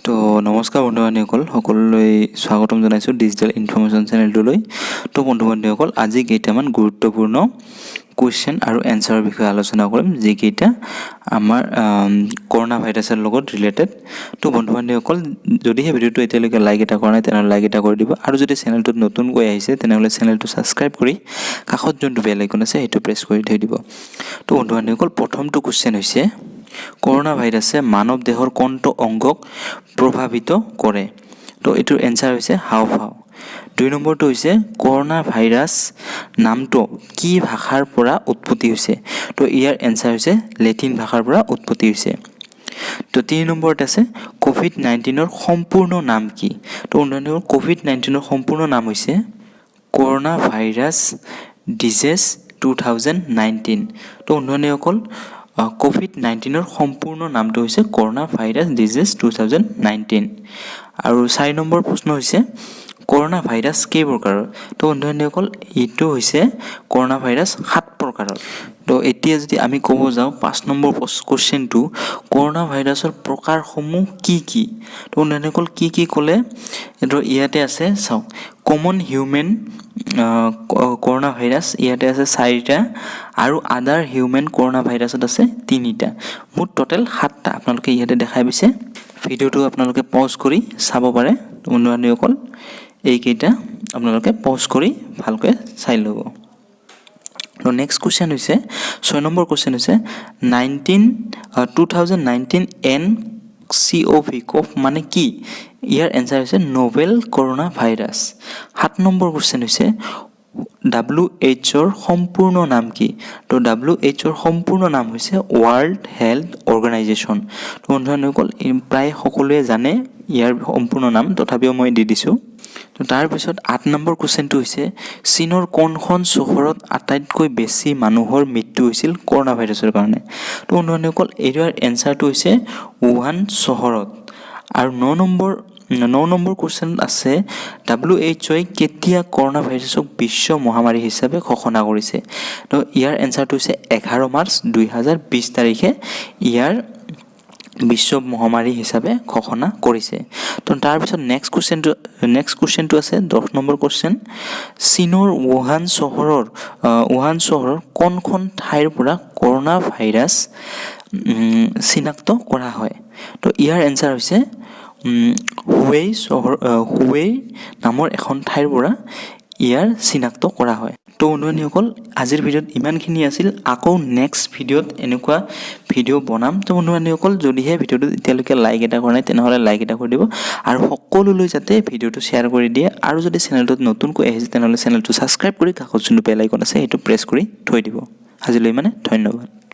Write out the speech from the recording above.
তো নমস্কাৰ বন্ধু বান্ধৱীসকল, সকলোলৈ স্বাগতম জনাইছোঁ ডিজিটেল ইনফৰমেশ্যন চেনেলটোলৈ। তো বন্ধু বান্ধৱীসকল, আজি কেইটামান গুৰুত্বপূৰ্ণ কুৱেশ্যন আৰু এনচাৰৰ বিষয়ে আলোচনা কৰিম, যিকেইটা আমাৰ কৰোণা ভাইৰাছৰ লগত ৰিলেটেড। তো বন্ধু বান্ধৱীসকল, যদিহে ভিডিঅ'টো এতিয়ালৈকে লাইক এটা কৰা নাই তেনেহ'লে লাইক এটা কৰি দিব, আৰু যদি চেনেলটোত নতুনকৈ আহিছে তেনেহ'লে চেনেলটো ছাবস্ক্ৰাইব কৰি কাষত যোনটো বেল আইকন আছে সেইটো প্ৰেছ কৰি থৈ দিব। তো বন্ধু বান্ধৱীসকল, প্ৰথমটো কুৱেশ্যন হৈছে, কৰোণা ভাইৰাছে মানৱ দেহৰ কোনটো অংগক প্ৰভাৱিত কৰে? তো এইটোৰ এনচাৰ হৈছে হাওঁফাওঁ। 2 নম্বৰটো হৈছে, কৰোণা ভাইৰাছ নামটো কি ভাষাৰ পৰা উৎপত্তি হৈছে? তো ইয়াৰ এনচাৰ হৈছে লেটিন ভাষাৰ পৰা উৎপত্তি হৈছে। তো 3 নম্বৰত আছে, COVID-19ৰ সম্পূৰ্ণ নাম কি? তো COVID-19ৰ সম্পূৰ্ণ নাম হৈছে কৰোণা ভাইৰাছ ডিজিজ 2019। তো বন্ধুসকল, COVID-19ৰ সম্পূৰ্ণ নামটো হৈছে কৰোণা ভাইৰাছ ডিজিজ 2019। আৰু 4 নম্বৰ প্ৰশ্ন হৈছে, কৰোণা ভাইৰাছ কেই প্ৰকাৰৰ? তো বন্ধুসকল, এইটো হৈছে কৰোণা ভাইৰাছ 7 প্ৰকাৰৰ। তো এতিয়া যদি আমি ক'ব যাওঁ 5 নম্বৰ কুৱেশ্যনটো, কৰোণা ভাইৰাছৰ প্ৰকাৰসমূহ কি কি? তো বন্ধুসকল, কি কি ক'লে এইটো ইয়াতে আছে, চাওক। কমন হিউমেন কৰোণা ভাইৰাছ ইয়াতে আছে 4টা, আৰু আদাৰ হিউমেন কৰোণা ভাইৰাছত আছে 3টা। মুঠ টোটেল 7টা আপোনালোকে ইয়াতে দেখাই পাইছে। ভিডিঅ'টো আপোনালোকে পজ কৰি চাব পাৰে। বন্ধু বান্ধৱীসকল, এইকেইটা আপোনালোকে পজ কৰি ভালকৈ চাই ল'ব। তো নেক্সট কুৱেশ্যন হৈছে, 6 নম্বৰ কুৱেশ্যন হৈছে, 2019 NCOV কফ মানে কি? ইয়াৰ এনচাৰ হৈছে novel corona virus. 7 number question হৈছে, WHOৰ সম্পূৰ্ণ নাম কি? তো WHOৰ সম্পূৰ্ণ নাম হৈছে ৱৰ্ল্ড হেল্থ অৰ্গেনাইজেশ্যন। তো বন্ধুসকল, প্ৰায় সকলোৱে জানে ইয়াৰ সম্পূৰ্ণ নাম, তথাপিও মই দি দিছোঁ। তো তাৰপিছত 8 নম্বৰ কুৱেশ্যনটো হৈছে, চীনৰ কোনখন চহৰত আটাইতকৈ বেছি মানুহৰ মৃত্যু হৈছিল কৰোণা ভাইৰাছৰ কাৰণে? তো বন্ধুসকল, ইয়াৰ এনচাৰটো হৈছে উহান চহৰত। আৰু 9 নম্বৰ কুৱেশ্যন আছে, WHOই কেতিয়া কৰোণা ভাইৰাছক বিশ্ব মহামাৰী হিচাপে ঘোষণা কৰিছে? তো ইয়াৰ এনচাৰটো হৈছে 11 মাৰ্চ 2020 তাৰিখে ইয়াৰ বিশ্ব মহামাৰী হিচাপে ঘোষণা কৰিছে। তো তাৰপিছত নেক্সট কুৱেশ্যনটো আছে 10 নম্বৰ কুৱেশ্যন, চীনৰ উহান চহৰৰ কোনখন ঠাইৰ পৰা কৰোণা ভাইৰাছ চিনাক্ত কৰা হয়? তো ইয়াৰ এনচাৰ হৈছে হুৱেই নামৰ এখন ঠাইৰ পৰা ইয়াৰ চিনাক্ত কৰা হয়। তো বন্ধুসকল, আজিৰ ভিডিঅ'ত ইমানখিনি আছিল। আকৌ নেক্সট ভিডিঅ'ত এনেকুৱা ভিডিঅ' বনাম। তো বন্ধুসকল, যদিহে ভিডিঅ'টো এতিয়ালৈকে লাইক এটা কৰা নাই তেনেহ'লে লাইক এটা কৰি দিব, আৰু সকলোলৈ যাতে ভিডিঅ'টো শ্বেয়াৰ কৰি দিয়ে। আৰু যদি চেনেলটোত নতুনকৈ আহিছে তেনেহ'লে চেনেলটো ছাবস্ক্ৰাইব কৰি কাষত যোনটো বেল আইকন আছে সেইটো প্ৰেছ কৰি থৈ দিব। আজিলৈ ধন্যবাদ।